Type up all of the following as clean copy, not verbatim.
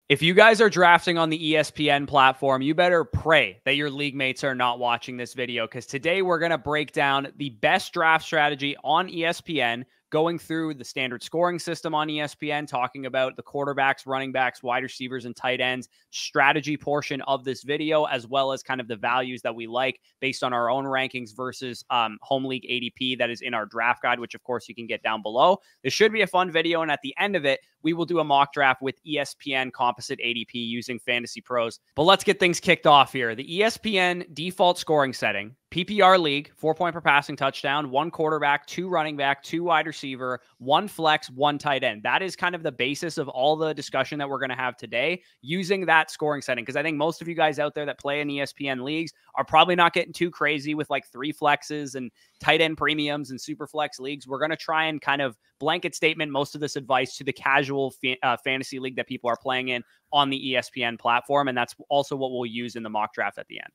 If you guys are drafting on the ESPN platform, you better pray that your league mates are not watching this video, because today we're going to break down the best draft strategy on ESPN, going through the standard scoring system on ESPN, talking about the quarterbacks, running backs, wide receivers, and tight ends strategy portion of this video, as well as kind of the values that we like based on our own rankings versus home league ADP that is in our draft guide, which of course you can get down below. This should be a fun video, and at the end of it, we will do a mock draft with ESPN composite ADP using Fantasy Pros. But let's get things kicked off here. The ESPN default scoring setting, PPR league, 4 point per passing touchdown, 1 quarterback, 2 running back, 2 wide receiver, 1 flex, 1 tight end. That is kind of the basis of all the discussion that we're going to have today using that scoring setting. Because I think most of you guys out there that play in ESPN leagues are probably not getting too crazy with like 3 flexes and tight end premiums and super flex leagues. We're going to try and kind of blanket statement most of this advice to the casual fantasy league that people are playing in on the ESPN platform. And that's also what we'll use in the mock draft at the end.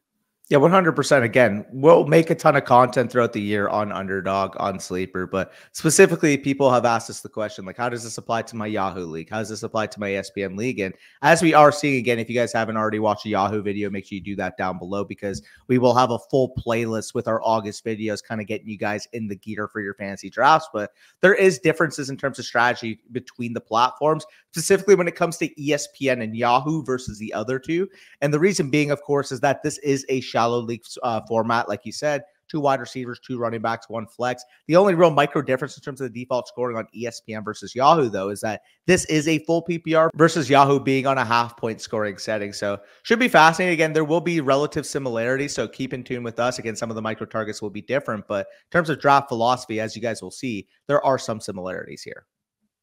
Yeah, 100%. Again, we'll make a ton of content throughout the year on Underdog, on Sleeper, but specifically people have asked us the question, like, how does this apply to my Yahoo league? How does this apply to my ESPN league? And as we are seeing, again, if you guys haven't already watched a Yahoo video, make sure you do that down below, because we will have a full playlist with our August videos, kind of getting you guys in the gear for your fantasy drafts. But there is differences in terms of strategy between the platforms, specifically when it comes to ESPN and Yahoo versus the other two. And the reason being, of course, is that this is a shallow league format, like you said, 2 wide receivers, 2 running backs, 1 flex. The only real micro difference in terms of the default scoring on ESPN versus Yahoo, though, is that this is a full PPR versus Yahoo being on a half-point scoring setting. So should be fascinating. Again, there will be relative similarities, so keep in tune with us. Again, some of the micro targets will be different, but in terms of draft philosophy, as you guys will see, there are some similarities here.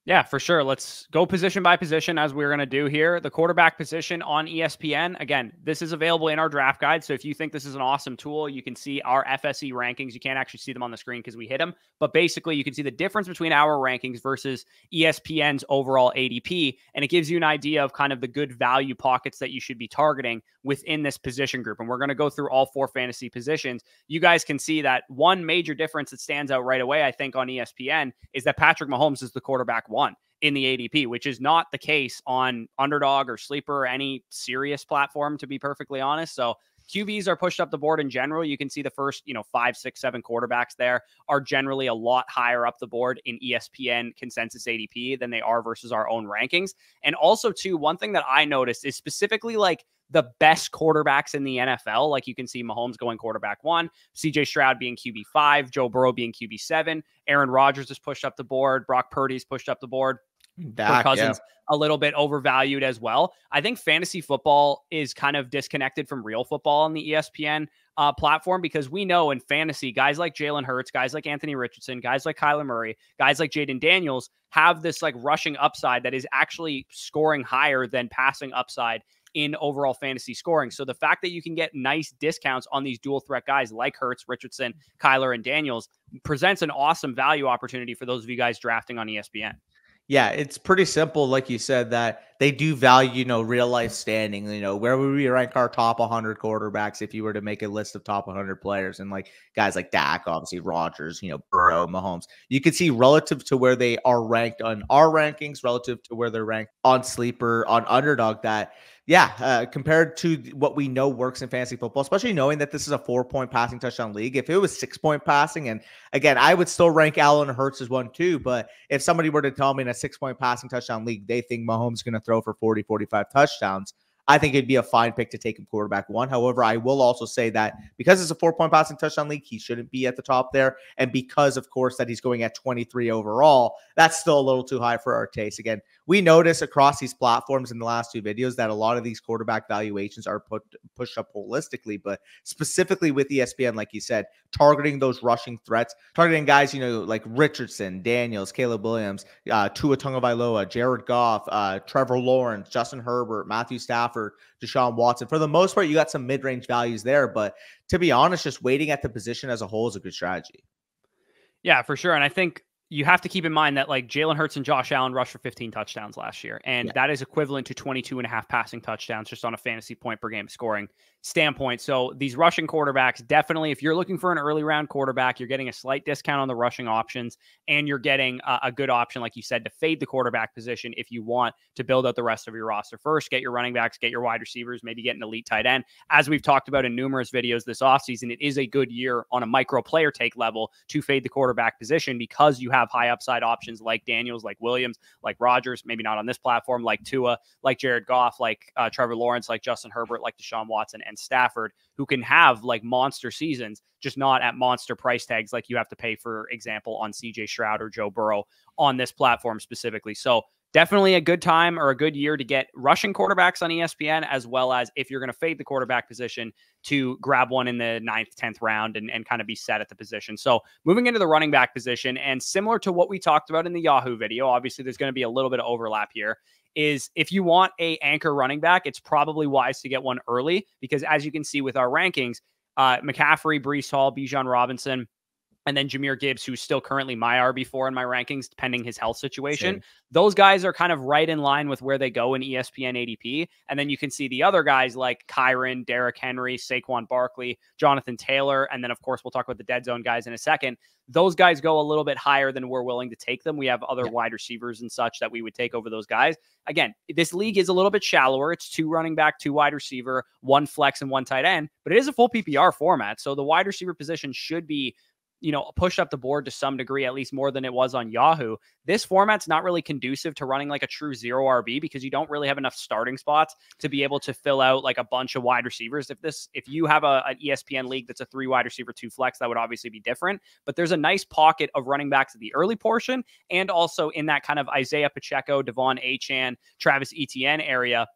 Yeah, for sure. Let's go position by position as we're going to do here. The quarterback position on ESPN. Again, this is available in our draft guide. So if you think this is an awesome tool, you can see our FSE rankings. You can't actually see them on the screen because we hit them. But basically, you can see the difference between our rankings versus ESPN's overall ADP. And it gives you an idea of kind of the good value pockets that you should be targeting within this position group. And we're going to go through all 4 fantasy positions. You guys can see that one major difference that stands out right away, I think, on ESPN is that Patrick Mahomes is the quarterback 1 in the ADP, which is not the case on Underdog or Sleeper or any serious platform, to be perfectly honest. So QBs are pushed up the board in general. You can see the first, 5, 6, 7 quarterbacks there are generally a lot higher up the board in ESPN consensus ADP than they are versus our own rankings. And also, too, one thing that I noticed is specifically like the best quarterbacks in the NFL. Like you can see Mahomes going quarterback 1, CJ Stroud being QB 5, Joe Burrow being QB 7, Aaron Rodgers is pushed up the board, Brock Purdy's pushed up the board. Kirk Cousins, a little bit overvalued as well. I think fantasy football is kind of disconnected from real football on the ESPN platform, because we know in fantasy, guys like Jalen Hurts, guys like Anthony Richardson, guys like Kyler Murray, guys like Jaden Daniels have this like rushing upside that is actually scoring higher than passing upside in overall fantasy scoring. So the fact that you can get nice discounts on these dual threat guys like Hurts, Richardson, Kyler, and Daniels presents an awesome value opportunity for those of you guys drafting on ESPN. Yeah, it's pretty simple, like you said, that they do value, real life standing. Where would we rank our top 100 quarterbacks if you were to make a list of top 100 players? And like guys like Dak, obviously Rodgers, Burrow, Mahomes. You could see relative to where they are ranked on our rankings, relative to where they're ranked on Sleeper, on Underdog, that compared to what we know works in fantasy football, especially knowing that this is a 4-point passing touchdown league. If it was 6-point passing, and again, I would still rank Allen Hurts as 1 too, but if somebody were to tell me in a 6-point passing touchdown league, they think Mahomes is going to throw for 40, 45 touchdowns, I think it'd be a fine pick to take him quarterback 1. However, I will also say that because it's a 4-point passing touchdown league, he shouldn't be at the top there. And because, of course, that he's going at 23 overall, that's still a little too high for our taste. Again, we notice across these platforms in the last 2 videos that a lot of these quarterback valuations are pushed up holistically, but specifically with ESPN, like you said, targeting those rushing threats, targeting guys, like Richardson, Daniels, Caleb Williams, Tua Tagovailoa, Jared Goff, Trevor Lawrence, Justin Herbert, Matthew Stafford, Deshaun Watson. For the most part, you got some mid-range values there, but to be honest, just waiting at the position as a whole is a good strategy. Yeah, for sure. And I think you have to keep in mind that like Jalen Hurts and Josh Allen rushed for 15 touchdowns last year. And that is equivalent to 22.5 passing touchdowns just on a fantasy point per game scoring standpoint. So these rushing quarterbacks, definitely, if you're looking for an early round quarterback, you're getting a slight discount on the rushing options, and you're getting a good option, like you said, to fade the quarterback position if you want to build out the rest of your roster. First, get your running backs, get your wide receivers, maybe get an elite tight end. As we've talked about in numerous videos this offseason, it is a good year on a micro player take level to fade the quarterback position because you have high upside options like Daniels, like Williams, like Rodgers, maybe not on this platform, like Tua, like Jared Goff, like Trevor Lawrence, like Justin Herbert, like Deshaun Watson and Stafford, who can have like monster seasons, just not at monster price tags like you have to pay, for example, on CJ Stroud or Joe Burrow on this platform specifically. So definitely a good time or a good year to get rushing quarterbacks on ESPN, as well as if you're going to fade the quarterback position, to grab one in the 9th, 10th round and kind of be set at the position. So moving into the running back position, and similar to what we talked about in the Yahoo video, obviously there's going to be a little bit of overlap here, is if you want a anchor running back, it's probably wise to get one early because as you can see with our rankings, McCaffrey, Breece Hall, Bijan Robinson, and then Jahmyr Gibbs, who's still currently my RB4 in my rankings, pending his health situation. Same. Those guys are kind of right in line with where they go in ESPN ADP. And then you can see the other guys like Kyron, Derrick Henry, Saquon Barkley, Jonathan Taylor. And then, of course, we'll talk about the dead zone guys in a second. Those guys go a little bit higher than we're willing to take them. We have other wide receivers and such that we would take over those guys. Again, this league is a little bit shallower. It's 2 running back, 2 wide receiver, 1 flex, and 1 tight end. But it is a full PPR format. So the wide receiver position should be, you know, pushed up the board to some degree, at least more than it was on Yahoo. This format's not really conducive to running like a true 0 RB because you don't really have enough starting spots to be able to fill out like a bunch of wide receivers. If you have an ESPN league that's a 3 wide receiver, 2 flex, that would obviously be different. But there's a nice pocket of running backs at the early portion and also in that kind of Isaiah Pacheco, Devon Achane, Travis Etienne area.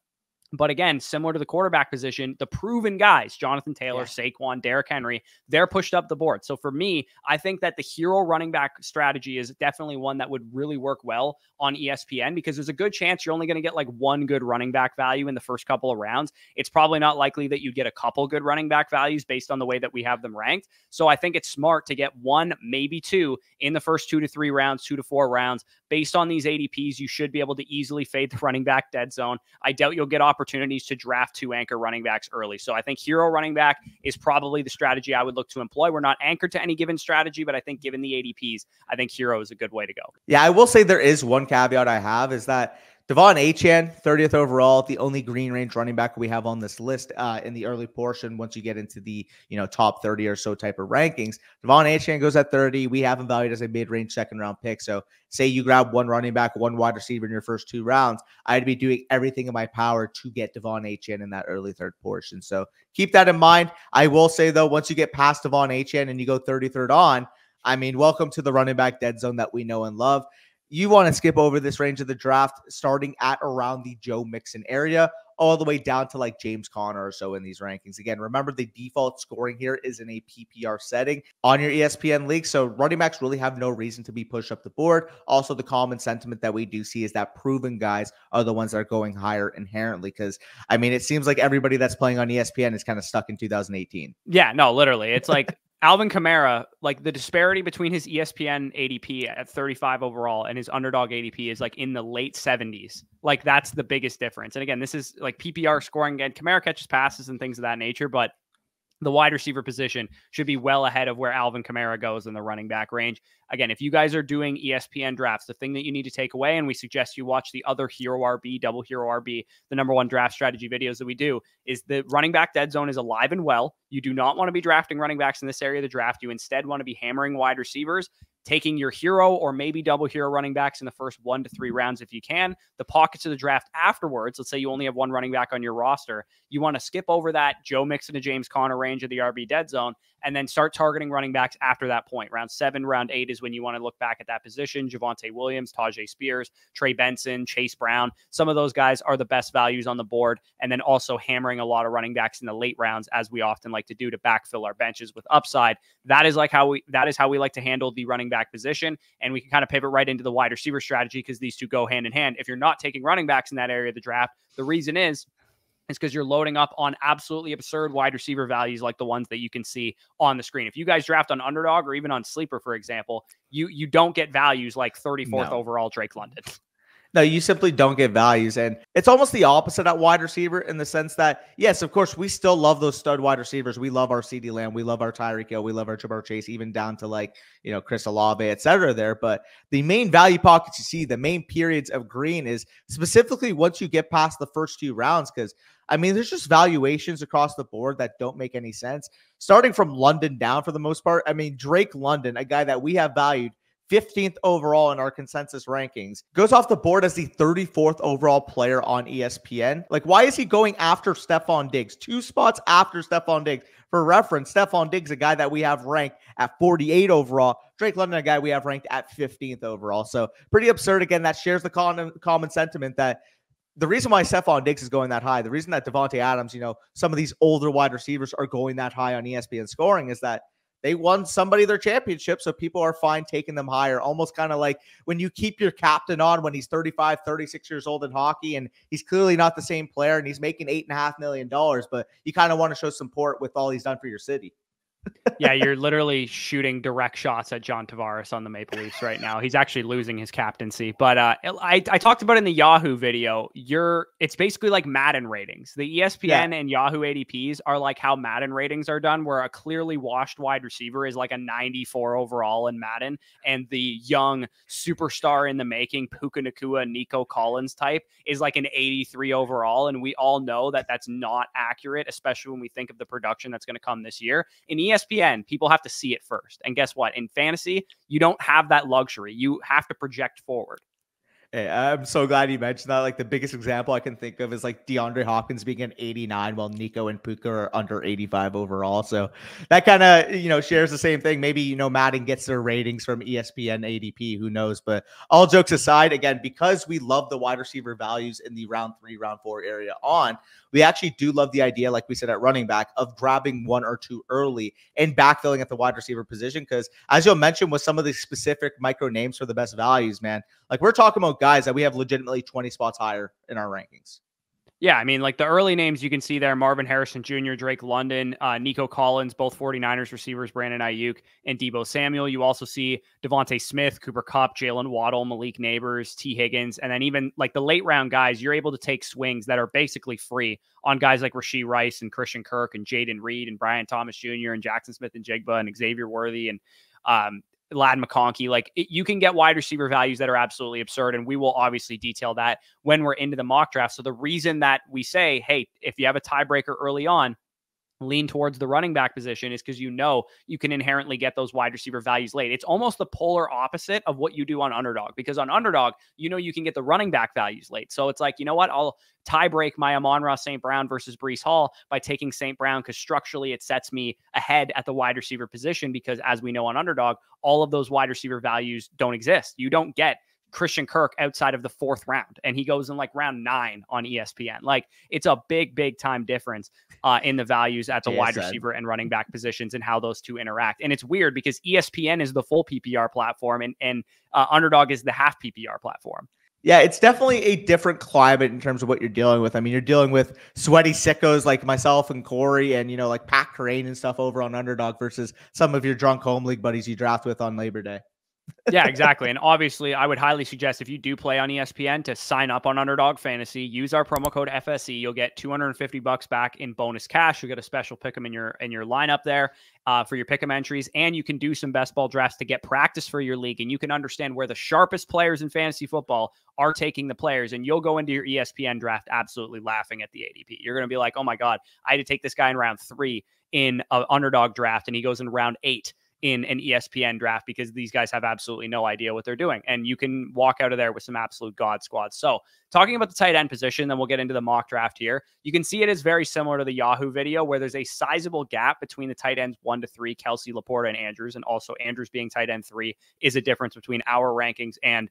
But again, similar to the quarterback position, the proven guys, Jonathan Taylor, Saquon, Derrick Henry, they're pushed up the board. So for me, I think that the hero running back strategy is definitely one that would really work well on ESPN because there's a good chance you're only going to get like 1 good running back value in the first couple of rounds. It's probably not likely that you'd get a couple good running back values based on the way that we have them ranked. So I think it's smart to get 1, maybe 2 in the first 2 to 3 rounds, 2 to 4 rounds. Based on these ADPs, you should be able to easily fade the running back dead zone. I doubt you'll get opportunities to draft 2 anchor running backs early. So I think hero running back is probably the strategy I would look to employ. We're not anchored to any given strategy, but I think given the ADPs, I think hero is a good way to go. Yeah, I will say there is one caveat I have is that Devon Achane, 30th overall, the only green range running back we have on this list in the early portion. Once you get into the top 30 or so type of rankings, Devon Achane goes at 30. We have him valued as a mid-range 2nd round pick. So say you grab 1 running back, 1 wide receiver in your first 2 rounds, I'd be doing everything in my power to get Devon Achane in that early 3rd portion. So keep that in mind. I will say though, once you get past Devon Achane and you go 33rd on, I mean, welcome to the running back dead zone that we know and love. You want to skip over this range of the draft, starting at around the Joe Mixon area, all the way down to like James Conner or so in these rankings. Again, remember the default scoring here is in a PPR setting on your ESPN league. So running backs really have no reason to be pushed up the board. Also, the common sentiment that we do see is that proven guys are the ones that are going higher inherently. Because, I mean, it seems like everybody that's playing on ESPN is kind of stuck in 2018. Yeah, no, literally. It's like Alvin Kamara, like the disparity between his ESPN ADP at 35 overall and his underdog ADP is like in the late 70s. Like that's the biggest difference. And again, this is like PPR scoring. Again, Kamara catches passes and things of that nature, but the wide receiver position should be well ahead of where Alvin Kamara goes in the running back range. Again, if you guys are doing ESPN drafts, the thing that you need to take away, and we suggest you watch the other Hero RB, Double Hero RB, the #1 draft strategy videos that we do, is the running back dead zone is alive and well. You do not want to be drafting running backs in this area of the draft. You instead want to be hammering wide receivers, taking your hero or maybe double hero running backs in the first 1 to 3 rounds if you can. The pockets of the draft afterwards, let's say you only have 1 running back on your roster, you want to skip over that Joe Mixon to James Conner range of the RB dead zone and then start targeting running backs after that point. Round 7, round 8 is when you want to look back at that position. Javonte Williams, Tajay Spears, Trey Benson, Chase Brown. Some of those guys are the best values on the board. And then also hammering a lot of running backs in the late rounds, as we often like to do to backfill our benches with upside. That is how we like to handle the running back position. And we can kind of pivot right into the wide receiver strategy because these two go hand in hand. If you're not taking running backs in that area of the draft, the reason is is because you're loading up on absolutely absurd wide receiver values like the ones that you can see on the screen. If you guys draft on Underdog or even on Sleeper, for example, you don't get values like 34th overall Drake London. No, you simply don't get values. And it's almost the opposite at wide receiver in the sense that, yes, of course, we still love those stud wide receivers. We love our CeeDee Lamb. We love our Tyreek Hill. We love our Ja'Marr Chase, even down to like, Chris Olave, et cetera there. But the main value pockets you see, the main periods of green is specifically once you get past the first 2 rounds. Because, I mean, there's just valuations across the board that don't make any sense. Starting from London down for the most part. I mean, Drake London, a guy that we have valued 15th overall in our consensus rankings, goes off the board as the 34th overall player on ESPN. Like, why is he going after Stephon Diggs? 2 spots after Stephon Diggs. For reference, Stephon Diggs, a guy that we have ranked at 48 overall. Drake London, a guy we have ranked at 15th overall. So pretty absurd. Again, that shares the common sentiment that the reason why Stephon Diggs is going that high, the reason that Devontae Adams, some of these older wide receivers are going that high on ESPN scoring is that they won somebody their championship, so people are fine taking them higher. Almost kind of like when you keep your captain on when he's 35, 36 years old in hockey, and he's clearly not the same player, and he's making $8.5 million, but you kind of want to show support with all he's done for your city. Yeah, you're literally shooting direct shots at John Tavares on the Maple Leafs right now. He's actually losing his captaincy. But I talked about it in the Yahoo video. It's basically like Madden ratings. The ESPN and Yahoo ADPs are like how Madden ratings are done, where a clearly washed wide receiver is like a 94 overall in Madden, and the young superstar in the making, Puka Nacua, Nico Collins type, is like an 83 overall. And we all know that that's not accurate, especially when we think of the production that's going to come this year. In ESPN, people have to see it first. And guess what? In fantasy, you don't have that luxury. You have to project forward. Hey, I'm so glad you mentioned that. Like, the biggest example I can think of is like DeAndre Hopkins being an 89 while Nico and Puka are under 85 overall. So that kind of, shares the same thing. Maybe, Madden gets their ratings from ESPN ADP, who knows? But all jokes aside, again, because we love the wide receiver values in the round 3, round 4 area we actually do love the idea, like we said at running back, of grabbing 1 or 2 early and backfilling at the wide receiver position. Because as you'll mention with some of the specific micro names for the best values, man, like we're talking about guys that we have legitimately 20 spots higher in our rankings. Yeah, I mean, like the early names you can see there, Marvin Harrison Jr., Drake London, Nico Collins, both 49ers receivers, Brandon Ayuk, and Deebo Samuel. You also see Devontae Smith, Cooper Kupp, Jalen Waddle, Malik Neighbors, T. Higgins, and then even like the late round guys, you're able to take swings that are basically free on guys like Rashee Rice and Christian Kirk and Jaden Reed and Brian Thomas Jr. and Jackson Smith and Jigba and Xavier Worthy and Lad McConkey. Like you can get wide receiver values that are absolutely absurd. And we will obviously detail that when we're into the mock draft. So the reason that we say, hey, if you have a tiebreaker early on, lean towards the running back position is because you can inherently get those wide receiver values late. It's almost the polar opposite of what you do on Underdog, because on Underdog, you can get the running back values late. So it's like, you know what? I'll tie break my Amon-Ra St. Brown versus Breece Hall by taking St. Brown because structurally it sets me ahead at the wide receiver position, because as we know on Underdog, all of those wide receiver values don't exist. You don't get Christian Kirk outside of the 4th round, and he goes in like round 9 on ESPN. Like it's a big time difference in the values at the wide receiver and running back positions and how those two interact. And it's weird because ESPN is the full PPR platform and Underdog is the half PPR platform. Yeah, it's definitely a different climate in terms of what you're dealing with. I mean, you're dealing with sweaty sickos like myself and Corey and, like Pat Crane and stuff over on Underdog versus some of your drunk home league buddies you draft with on Labor Day. Yeah, exactly. And obviously, I would highly suggest if you do play on ESPN to sign up on Underdog Fantasy, use our promo code FSE. You'll get $250 back in bonus cash. You'll get a special pick'em in your lineup there for your pick'em entries, and you can do some best ball drafts to get practice for your league, and you can understand where the sharpest players in fantasy football are taking the players, and you'll go into your ESPN draft absolutely laughing at the ADP. You're going to be like, oh my God, I had to take this guy in round 3 in an Underdog draft, and he goes in round 8 in an ESPN draft because these guys have absolutely no idea what they're doing. And you can walk out of there with some absolute God squads. So talking about the tight end position, then we'll get into the mock draft here. You can see it is very similar to the Yahoo video where there's a sizable gap between the tight ends 1 to 3, Kelsey, Laporta, and Andrews. And also Andrews being tight end 3 is a difference between our rankings and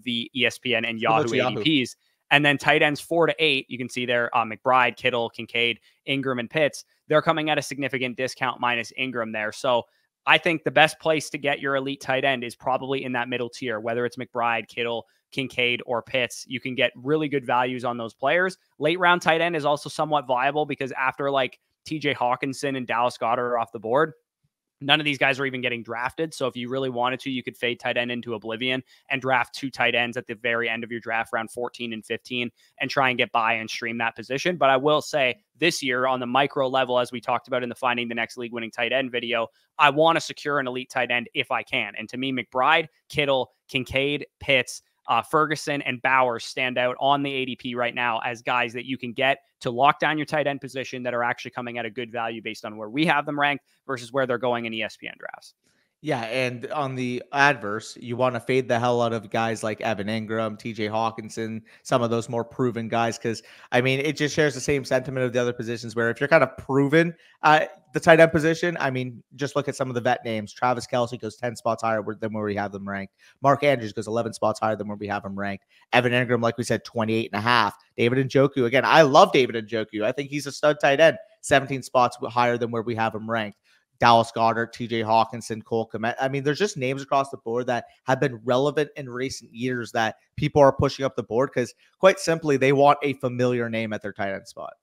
the ESPN and Yahoo ADPs. And then tight ends 4 to 8, you can see there McBride, Kittle, Kincaid, Ingram, and Pitts. They're coming at a significant discount minus Ingram there. So I think the best place to get your elite tight end is probably in that middle tier, whether it's McBride, Kittle, Kincaid, or Pitts. You can get really good values on those players. Late round tight end is also somewhat viable because after like TJ Hawkinson and Dallas Goedert are off the board, none of these guys are even getting drafted. So if you really wanted to, you could fade tight end into oblivion and draft 2 tight ends at the very end of your draft, round 14 and 15, and try and get by and stream that position. But I will say this year on the micro level, as we talked about in the Finding the Next League Winning Tight End video, I want to secure an elite tight end if I can. And to me, McBride, Kittle, Kincaid, Pitts, Ferguson, and Bowers stand out on the ADP right now as guys that you can get to lock down your tight end position that are actually coming at a good value based on where we have them ranked versus where they're going in ESPN drafts. Yeah, and on the adverse, you want to fade the hell out of guys like Evan Ingram, TJ Hawkinson, some of those more proven guys, because, I mean, it just shares the same sentiment of the other positions where if you're kind of proven the tight end position, I mean, just look at some of the vet names. Travis Kelce goes 10 spots higher than where we have them ranked. Mark Andrews goes 11 spots higher than where we have them ranked. Evan Ingram, like we said, 28.5. David Njoku, again, I love David Njoku. I think he's a stud tight end, 17 spots higher than where we have him ranked. Dallas Goedert, TJ Hawkinson, Cole Kmet. I mean, there's just names across the board that have been relevant in recent years that people are pushing up the board because, quite simply, they want a familiar name at their tight end spot.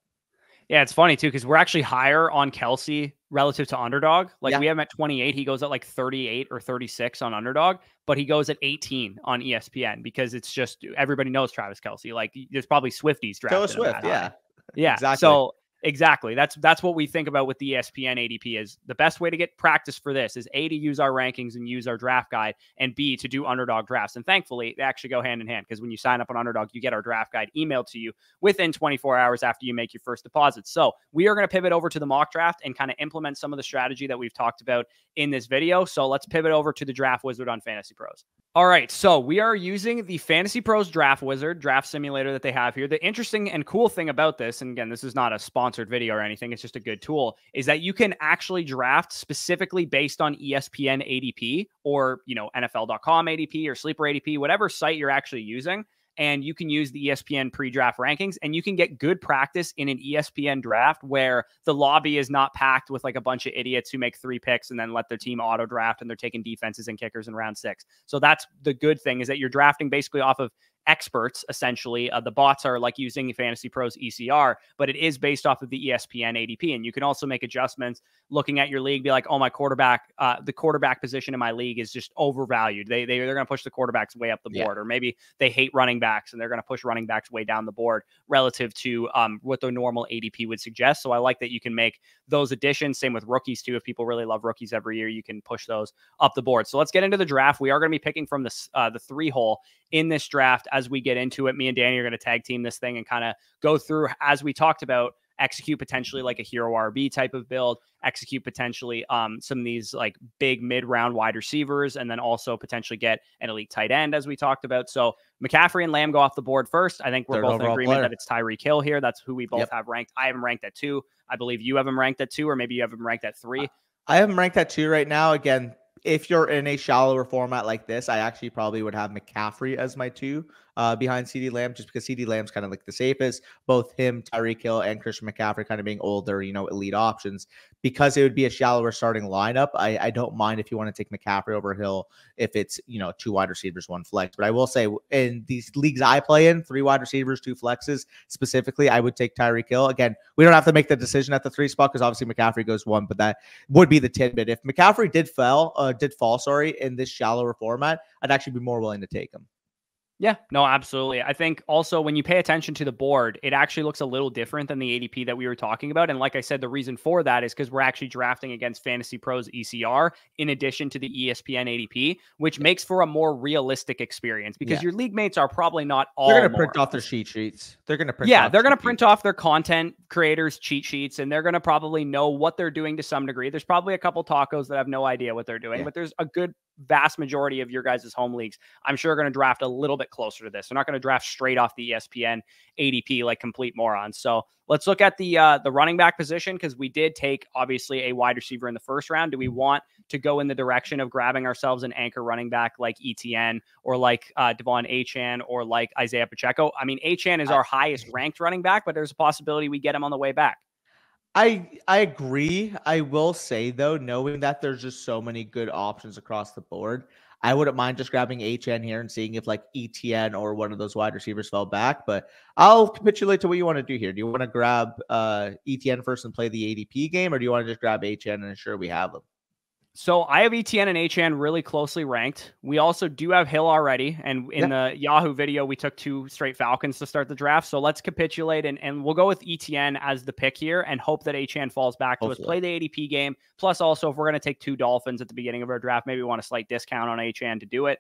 Yeah, it's funny, too, because we're actually higher on Kelce relative to Underdog. Like, we have him at 28. He goes at like 38 or 36 on Underdog, but he goes at 18 on ESPN because it's just everybody knows Travis Kelce. Like, there's probably Swifties drafted. So Swift, yeah. Yeah, exactly. So exactly. That's what we think about with the ESPN ADP is the best way to get practice for this is A, to use our rankings and use our draft guide, and B, to do Underdog drafts. And thankfully, they actually go hand in hand because when you sign up on Underdog, you get our draft guide emailed to you within 24 hours after you make your first deposit. So we are going to pivot over to the mock draft and kind of implement some of the strategy that we've talked about in this video. So let's pivot over to the Draft Wizard on Fantasy Pros. All right, so we are using the Fantasy Pros Draft Wizard draft simulator that they have here. The interesting and cool thing about this, and again, this is not a sponsored video or anything, it's just a good tool, is that you can actually draft specifically based on ESPN ADP or, NFL.com ADP or Sleeper ADP, whatever site you're actually using. And you can use the ESPN pre-draft rankings and you can get good practice in an ESPN draft where the lobby is not packed with like a bunch of idiots who make 3 picks and then let their team auto draft and they're taking defenses and kickers in round 6. So that's the good thing is that you're drafting basically off of experts, essentially. The bots are like using Fantasy Pros ECR, but it is based off of the ESPN ADP. And you can also make adjustments looking at your league, be like, oh, my quarterback, the quarterback position in my league is just overvalued. They're going to push the quarterbacks way up the board, or maybe they hate running backs and they're going to push running backs way down the board relative to what the normal ADP would suggest. So I like that you can make those additions. Same with rookies too. If people really love rookies every year, you can push those up the board. So let's get into the draft. We are going to be picking from the 3 hole in this draft. As we get into it, me and Danny are going to tag team this thing and kind of go through, as we talked about, execute potentially like a hero RB type of build, execute potentially some of these like big mid-round wide receivers, and then also potentially get an elite tight end, as we talked about. So McCaffrey and Lamb go off the board first. I think we're both in agreement that it's Tyreek Hill here. That's who we both have ranked. I have him ranked at 2. I believe you have him ranked at 2, or maybe you have him ranked at 3. I have him ranked at 2 right now. Again, if you're in a shallower format like this, I actually probably would have McCaffrey as my 2 behind CeeDee Lamb, just because CeeDee Lamb's kind of like the safest. Both him, Tyreek Hill, and Christian McCaffrey kind of being older, elite options. Because it would be a shallower starting lineup, I don't mind if you want to take McCaffrey over Hill if it's, 2 wide receivers, 1 flex. But I will say in these leagues I play in, 3 wide receivers, 2 flexes, specifically, I would take Tyreek Hill. Again, we don't have to make the decision at the 3 spot because obviously McCaffrey goes 1, but that would be the tidbit. If McCaffrey did fall, in this shallower format, I'd actually be more willing to take him. Yeah, no, absolutely. I think also when you pay attention to the board, it actually looks a little different than the ADP that we were talking about. And like I said, the reason for that is because we're actually drafting against Fantasy Pros ECR in addition to the ESPN ADP, which makes for a more realistic experience because your league mates are probably not all. They're going to print off their cheat sheets. They're going to print. Yeah, they're going to print off their content creators' cheat sheets, and they're going to probably know what they're doing to some degree. There's probably a couple tacos that have no idea what they're doing, but there's a good vast majority of your guys' home leagues, I'm sure, are going to draft a little bit closer to this. They're not going to draft straight off the ESPN ADP like complete morons. So let's look at the running back position, because we did take obviously a wide receiver in the first round. Do we want to go in the direction of grabbing ourselves an anchor running back like ETN or like Devon Achane or like Isaiah Pacheco? I mean, Achane is our highest ranked running back, but there's a possibility we get him on the way back. I agree. I will say, though, knowing that there's just so many good options across the board, I wouldn't mind just grabbing HN here and seeing if like ETN or one of those wide receivers fell back. But I'll capitulate to what you want to do here. Do you want to grab ETN first and play the ADP game, or do you want to just grab HN and ensure we have them? So I have ETN and HN really closely ranked. We also do have Hill already. And in the Yahoo video, we took 2 straight Falcons to start the draft. So let's capitulate and we'll go with ETN as the pick here and hope that HN falls back to us. Play the ADP game. Plus also, if we're going to take 2 Dolphins at the beginning of our draft, maybe we want a slight discount on HN to do it.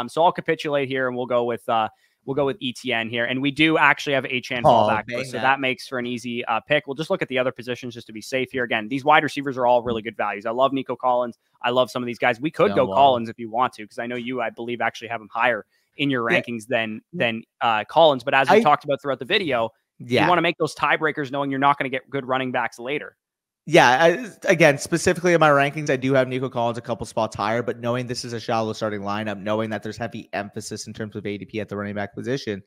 So I'll capitulate here and we'll go with ETN here. And we do actually have HN fall back. So that makes for an easy pick. We'll just look at the other positions just to be safe here. Again, these wide receivers are all really good values. I love Nico Collins. I love some of these guys. We could go Collins if you want to, because I know you, I believe, actually have him higher in your rankings than Collins. But as we talked about throughout the video, you want to make those tiebreakers knowing you're not going to get good running backs later. Yeah, again, specifically in my rankings, I do have Nico Collins a couple spots higher, but knowing this is a shallow starting lineup, knowing that there's heavy emphasis in terms of ADP at the running back position,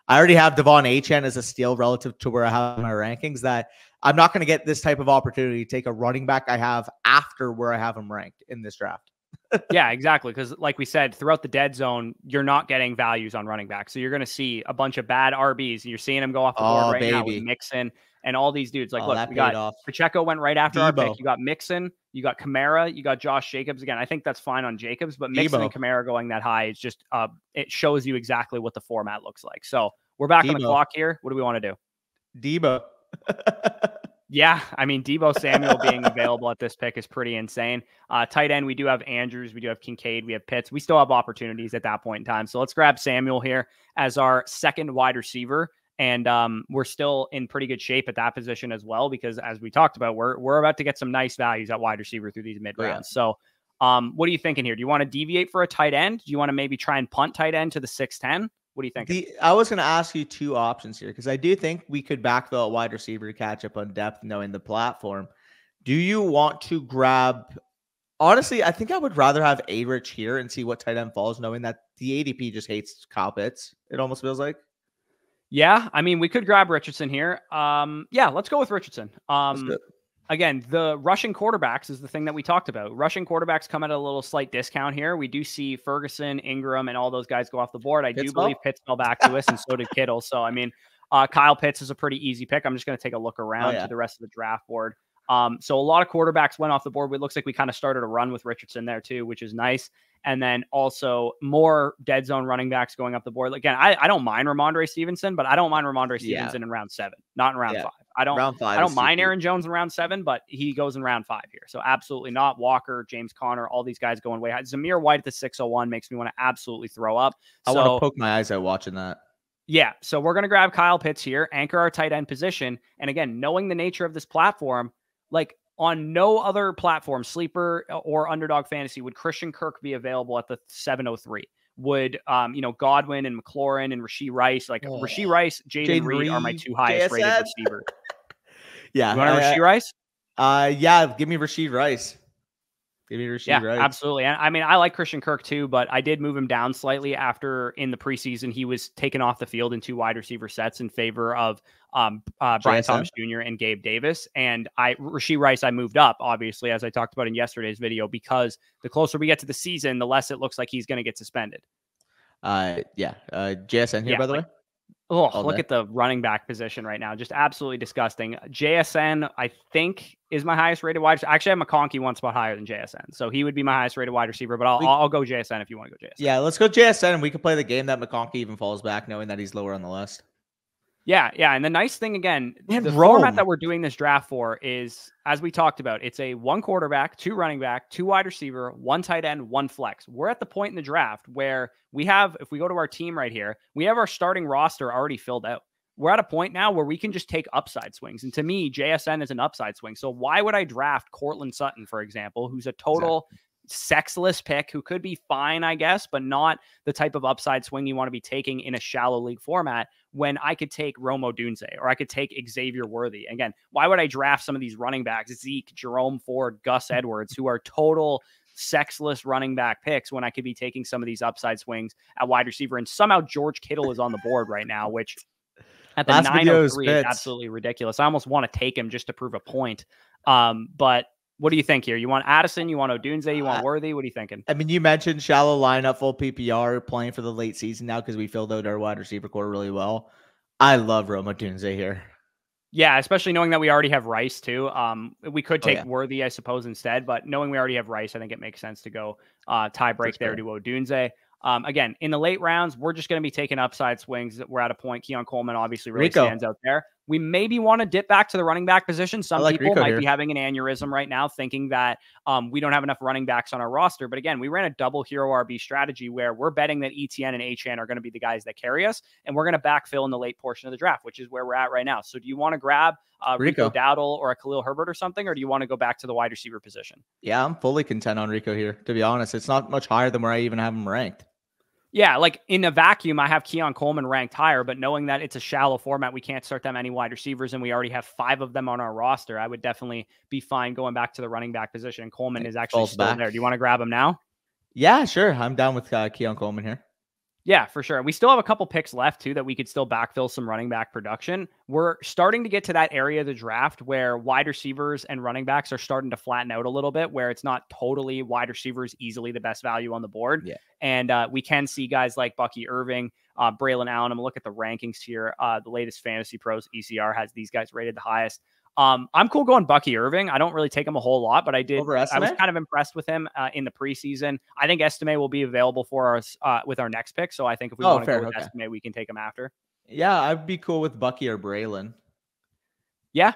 I already have Devon Achane as a steal relative to where I have my rankings, that I'm not going to get this type of opportunity to take a running back I have after where I have him ranked in this draft. Yeah, exactly. Because like we said, throughout the dead zone, you're not getting values on running back. So you're going to see a bunch of bad RBs. You're seeing them go off the board right now with Mixon and all these dudes. Like, look, we got Pacheco went right after our pick. You got Mixon, you got Kamara, you got Josh Jacobs. Again, I think that's fine on Jacobs, but Mixon and Kamara going that high is just, it shows you exactly what the format looks like. So we're back on the clock here. What do we want to do? Debo. Yeah, I mean, Debo Samuel being available at this pick is pretty insane. Tight end, we do have Andrews, we do have Kincaid, we have Pitts. We still have opportunities at that point in time. So let's grab Samuel here as our second wide receiver. And we're still in pretty good shape at that position as well, because as we talked about, we're about to get some nice values at wide receiver through these mid rounds. So what are you thinking here? Do you want to deviate for a tight end? Do you want to maybe try and punt tight end to the 6'10"? What do you think? I was going to ask you 2 options here, because I do think we could backfill a wide receiver to catch up on depth, knowing the platform. Do you want to grab? Honestly, I think I would rather have A-Rich here and see what tight end falls, knowing that the ADP just hates Kyle Pitts. It almost feels like. Yeah, I mean, we could grab Richardson here. Yeah, let's go with Richardson. Again, the rushing quarterbacks is the thing that we talked about. Rushing quarterbacks come at a little slight discount here. We do see Ferguson, Ingram, and all those guys go off the board. I do believe Pitts fell back to us, and so did Kittle. So, I mean, Kyle Pitts is a pretty easy pick. I'm just going to take a look around to the rest of the draft board. So a lot of quarterbacks went off the board. It looks like we kind of started a run with Richardson there too, which is nice. And then also more dead zone running backs going up the board. Again, I don't mind Ramondre Stevenson, but I don't mind Ramondre Stevenson in round 7, not in round 5. I don't mind Aaron Jones in round 7, but he goes in round 5 here. So absolutely not. Walker, James Conner, all these guys going way high. Zamir White at the 601 makes me want to absolutely throw up. I want to poke my eyes out watching that. Yeah, so we're going to grab Kyle Pitts here, anchor our tight end position. And again, knowing the nature of this platform, like on no other platform, Sleeper or Underdog Fantasy, would Christian Kirk be available at the 703? Would, Godwin and McLaurin and Rashee Rice, Rashee Rice, Jaden Reed are my 2 highest rated receivers. Yeah. You want Rashee Rice? Yeah, give me Rashee Rice. Give me Rashee Rice. Absolutely. And I mean, I like Christian Kirk too, but I did move him down slightly after in the preseason he was taken off the field in 2 wide receiver sets in favor of Brian Thomas Jr. and Gabe Davis. And Rashee Rice, I moved up, obviously, as I talked about in yesterday's video, because the closer we get to the season, the less it looks like he's going to get suspended. JSN here, by the way. Oh, look at the running back position right now. Just absolutely disgusting. JSN, I think, is my highest rated wide receiver. Actually, I have McConkey 1 spot higher than JSN. So he would be my highest rated wide receiver, but I'll go JSN if you want to go JSN. Yeah, let's go JSN, and we can play the game that McConkey even falls back, knowing that he's lower on the list. Yeah. And the nice thing, again, the format that we're doing this draft for is, as we talked about, it's a 1 quarterback, 2 running back, 2 wide receiver, 1 tight end, 1 flex. We're at the point in the draft where we have, if we go to our team right here, we have our starting roster already filled out. We're at a point now where we can just take upside swings. And to me, JSN is an upside swing. So why would I draft Cortland Sutton, for example, who's a total sexless pick who could be fine, I guess, but not the type of upside swing you want to be taking in a shallow league format, when I could take Rome Odunze or I could take Xavier Worthy. Again, why would I draft some of these running backs, Zeke, Jerome Ford, Gus Edwards, who are total sexless running back picks, when I could be taking some of these upside swings at wide receiver? And somehow George Kittle is on the board right now, which at the 903 is absolutely ridiculous. I almost want to take him just to prove a point. But What do you think here? You want Addison? You want Odunze? You want Uh, Worthy? What are you thinking? I mean, you mentioned shallow lineup, full PPR, playing for the late season now because we filled out our wide receiver core really well. I love Roma Dunze here. Yeah, especially knowing that we already have Rice too. We could Oh, take yeah. Worthy, I suppose, instead, but knowing we already have Rice, I think it makes sense to go tie For break there sure. to Odunze. Again, in the late rounds, we're just going to be taking upside swings. We're at a point. Keon Coleman obviously really Rico. stands out there. We maybe want to dip back to the running back position. Some like people Rico might here. be having an aneurysm right now, thinking that we don't have enough running backs on our roster. But again, we ran a double hero RB strategy where we're betting that ETN and HN are going to be the guys that carry us, and we're going to backfill in the late portion of the draft, which is where we're at right now. So do you want to grab Rico Dowdle or a Khalil Herbert or something, or do you want to go back to the wide receiver position? Yeah, I'm fully content on Rico here, to be honest. It's not much higher than where I even have him ranked. Yeah, like in a vacuum, I have Keon Coleman ranked higher, but knowing that it's a shallow format, we can't start that many wide receivers, and we already have 5 of them on our roster. I would definitely be fine going back to the running back position. And Coleman is actually still there. Do you want to grab him now? Yeah, sure. I'm down with Keon Coleman here. Yeah, for sure. We still have a couple picks left too that we could still backfill some running back production. We're starting to get to that area of the draft where wide receivers and running backs are starting to flatten out a little bit, where it's not totally wide receivers easily the best value on the board. Yeah. And we can see guys like Bucky Irving, Braylon Allen. I'm gonna look at the rankings here. The latest Fantasy Pros ECR has these guys rated the highest. I'm cool going Bucky Irving. I don't really take him a whole lot, but I was kind of impressed with him in the preseason. I think Estime will be available for us with our next pick. So I think if we want to go with Estime, we can take him after. Yeah, I'd be cool with Bucky or Braylon. Yeah.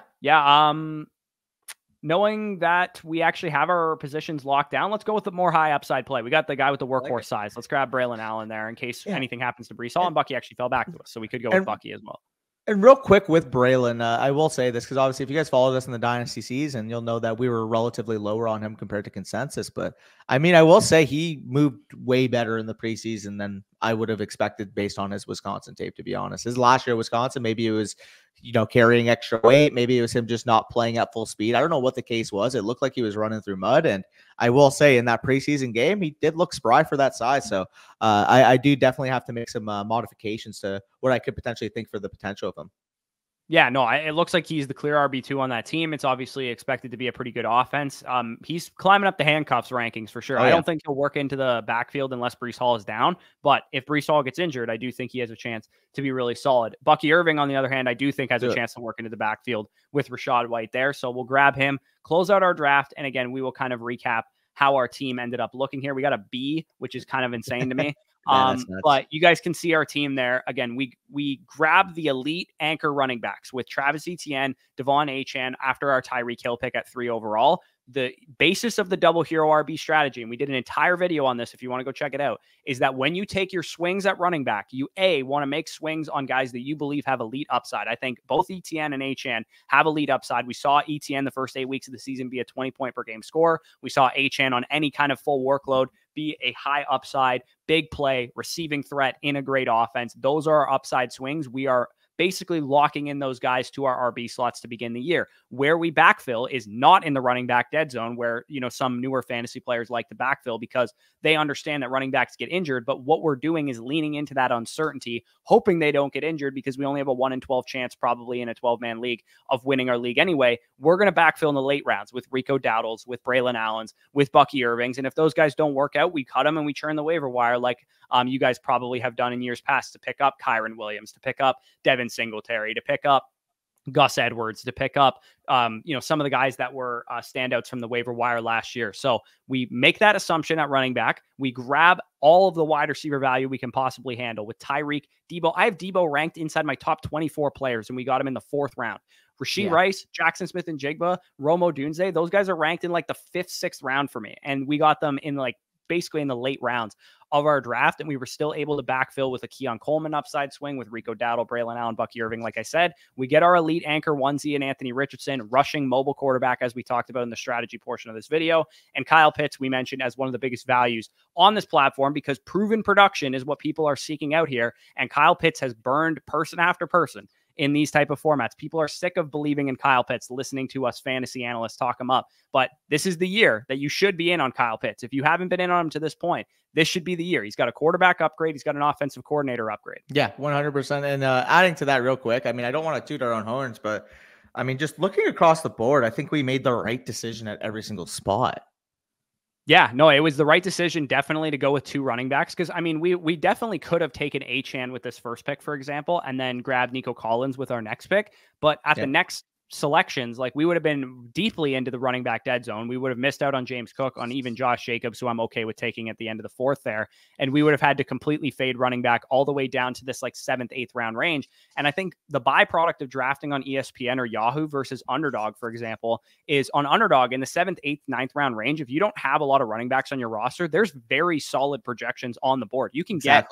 Knowing that we actually have our positions locked down, let's go with the more high upside play. We got the guy with the workhorse size. Let's grab Braylon Allen there in case anything happens to Breece Hall, and Bucky actually fell back to us. So we could go with Bucky as well. And real quick with Braylon, I will say this because obviously if you guys followed us in the Dynasty season, you'll know that we were relatively lower on him compared to consensus. But I mean, I will say he moved way better in the preseason than I would have expected based on his Wisconsin tape, to be honest. His last year at Wisconsin, maybe it was, carrying extra weight. Maybe it was him just not playing at full speed. I don't know what the case was. It looked like he was running through mud. And I will say in that preseason game, he did look spry for that size. So I do definitely have to make some modifications to what I could potentially think for the potential of him. Yeah, no, it looks like he's the clear RB2 on that team. It's obviously expected to be a pretty good offense. He's climbing up the handcuffs rankings for sure. I don't think he'll work into the backfield unless Breece Hall is down. But if Breece Hall gets injured, I do think he has a chance to be really solid. Bucky Irving, on the other hand, I do think has a chance to work into the backfield with Rachaad White there. So we'll grab him, close out our draft. And again, we will kind of recap how our team ended up looking here. We got a B, which is kind of insane to me. But you guys can see our team there. Again, we grabbed the elite anchor running backs with Travis Etienne, Devon Achane after our Tyreek Hill pick at 3 overall. The basis of the double hero RB strategy, and we did an entire video on this if you want to go check it out, is that when you take your swings at running back, you want to make swings on guys that you believe have elite upside. I think both Etienne and Achane have elite upside. We saw Etienne the first 8 weeks of the season be a 20-point per game scorer. We saw Achane on any kind of full workload be a high upside, big play, receiving threat in a great offense. Those are our upside swings. We are basically locking in those guys to our RB slots to begin the year. Where we backfill is not in the running back dead zone where, some newer fantasy players like to backfill because they understand that running backs get injured. But what we're doing is leaning into that uncertainty, hoping they don't get injured because we only have a 1 in 12 chance probably in a 12-man league of winning our league anyway. We're going to backfill in the late rounds with Rico Dowdles, with Braylon Allens, with Bucky Irvings. And if those guys don't work out, we cut them and we churn the waiver wire like you guys probably have done in years past to pick up Kyron Williams, to pick up Devin Singletary, to pick up Gus Edwards, to pick up, some of the guys that were standouts from the waiver wire last year. So we make that assumption at running back. We grab all of the wide receiver value we can possibly handle with Tyreek, Debo. I have Debo ranked inside my top 24 players, and we got him in the 4th round. Rasheed Rice, Jackson Smith and Jigba, Romo Dunze, those guys are ranked in like the 5th, 6th round for me. And we got them in basically in the late rounds of our draft, and we were still able to backfill with a Keon Coleman upside swing with Rico Dowdle, Braylon Allen, Bucky Irving. Like I said, we get our elite anchor onesie and Anthony Richardson, rushing mobile quarterback, as we talked about in the strategy portion of this video. And Kyle Pitts, we mentioned as one of the biggest values on this platform because proven production is what people are seeking out here. And Kyle Pitts has burned person after person in these type of formats. People are sick of believing in Kyle Pitts, listening to us fantasy analysts talk him up. But this is the year that you should be in on Kyle Pitts. If you haven't been in on him to this point, this should be the year. He's got a quarterback upgrade. He's got an offensive coordinator upgrade. Yeah, 100%. And adding to that real quick, I mean, I don't want to toot our own horns, but I mean, just looking across the board, I think we made the right decision at every single spot. Yeah, no, it was the right decision definitely to go with 2 running backs because I mean we definitely could have taken Achane with this first pick, for example, and then grabbed Nico Collins with our next pick. But at the Yeah. next selections, like we would have been deeply into the running back dead zone. We would have missed out on James Cook, on even Josh Jacobs, who I'm okay with taking at the end of the 4th there. And we would have had to completely fade running back all the way down to this like 7th, 8th round range. And I think the byproduct of drafting on ESPN or Yahoo versus Underdog, for example, is on Underdog in the 7th, 8th, 9th round range. If you don't have a lot of running backs on your roster, there's very solid projections on the board. You can get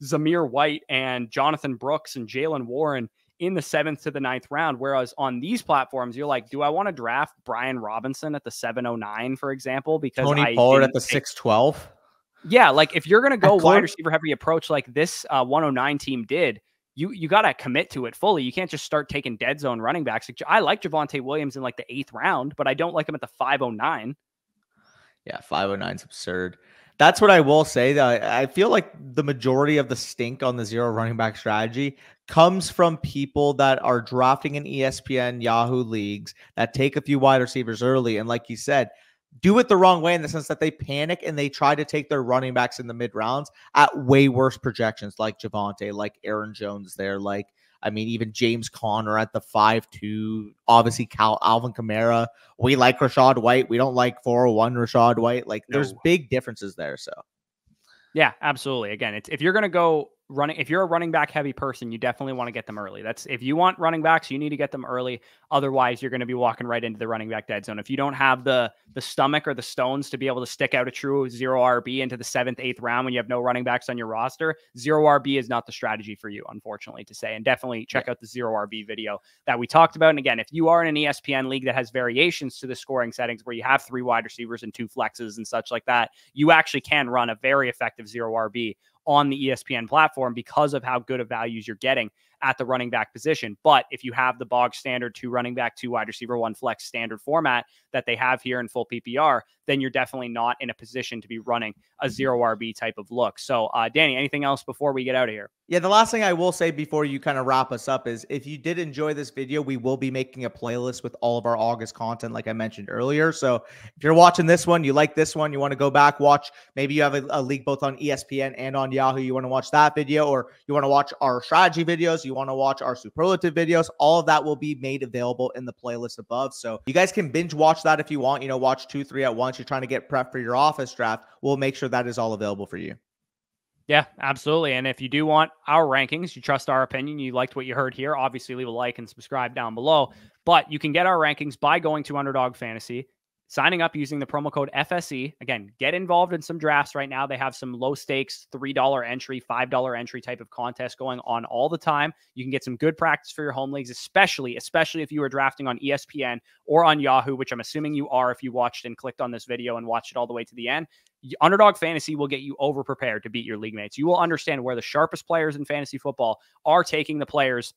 Zamir White and Jonathan Brooks and Jalen Warren in the 7th to the 9th round. Whereas on these platforms, you're like, do I want to draft Brian Robinson at the 709, for example? Because Tony Pollard at the 612. Yeah, like if you're going to go wide receiver heavy approach like this 109 team did, you got to commit to it fully. You can't just start taking dead zone running backs. I like Javonte Williams in like the 8th round, but I don't like him at the 509. Yeah, 509 is absurd. That's what I will say. That I feel like the majority of the stink on the 0 running back strategy comes from people that are drafting in ESPN Yahoo leagues that take a few wide receivers early. And like you said, do it the wrong way in the sense that they panic and they try to take their running backs in the mid rounds at way worse projections, like Javonte, like Aaron Jones there, like, I mean, even James Conner at the 5-2, obviously Alvin Kamara. We like Rachaad White. We don't like 401 Rachaad White. Like, there's big differences there. So, yeah, absolutely. Again, it's if you're going to go running, if you're a running back heavy person, you definitely want to get them early. That's if you want running backs, you need to get them early. Otherwise, you're going to be walking right into the running back dead zone. If you don't have the stomach or the stones to be able to stick out a true 0 RB into the 7th, 8th round when you have no running backs on your roster, 0 RB is not the strategy for you, unfortunately, to say. And definitely check out the 0 RB video that we talked about. And again, if you are in an ESPN league that has variations to the scoring settings where you have 3 wide receivers and 2 flexes and such like that, you actually can run a very effective 0 RB on the ESPN platform because of how good of values you're getting at the running back position. But if you have the bog standard 2 running back, 2 wide receiver, 1 flex standard format that they have here in full PPR, then you're definitely not in a position to be running a 0 RB type of look. So, Danny, anything else before we get out of here? Yeah, the last thing I will say before you kind of wrap us up is if you did enjoy this video, we will be making a playlist with all of our August content, like I mentioned earlier. So if you're watching this one, you like this one, you want to go back, watch, maybe you have a league both on ESPN and on Yahoo, you want to watch that video, or you want to watch our strategy videos, you want to watch our superlative videos, all of that will be made available in the playlist above. So you guys can binge watch that if you want, you know, watch 2, 3 at once. You're trying to get prep for your office draft. We'll make sure that is all available for you. Yeah, absolutely. And if you do want our rankings, you trust our opinion, you liked what you heard here, obviously leave a like and subscribe down below. But you can get our rankings by going to Underdog Fantasy, signing up using the promo code FSE. Again, get involved in some drafts right now. They have some low stakes, $3 entry, $5 entry type of contest going on all the time. You can get some good practice for your home leagues, especially if you are drafting on ESPN or on Yahoo, which I'm assuming you are if you watched and clicked on this video and watched it all the way to the end. Underdog Fantasy will get you over prepared to beat your league mates. You will understand where the sharpest players in fantasy football are taking the players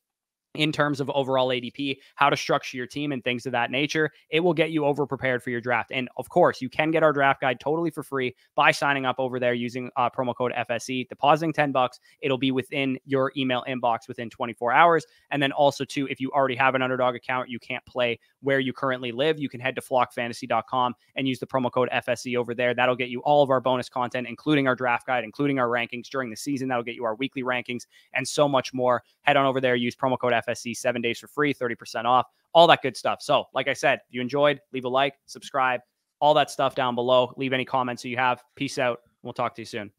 in terms of overall ADP, how to structure your team and things of that nature. It will get you over prepared for your draft. And of course, you can get our draft guide totally for free by signing up over there using promo code FSE, depositing $10. It'll be within your email inbox within 24 hours. And then also too, if you already have an Underdog account, you can't play where you currently live, you can head to flockfantasy.com and use the promo code FSE over there. That'll get you all of our bonus content, including our draft guide, including our rankings during the season. That'll get you our weekly rankings and so much more. Head on over there, use promo code FSE, 7 days for free, 30% off, all that good stuff. So like I said, if you enjoyed, leave a like, subscribe, all that stuff down below. Leave any comments that you have. Peace out. We'll talk to you soon.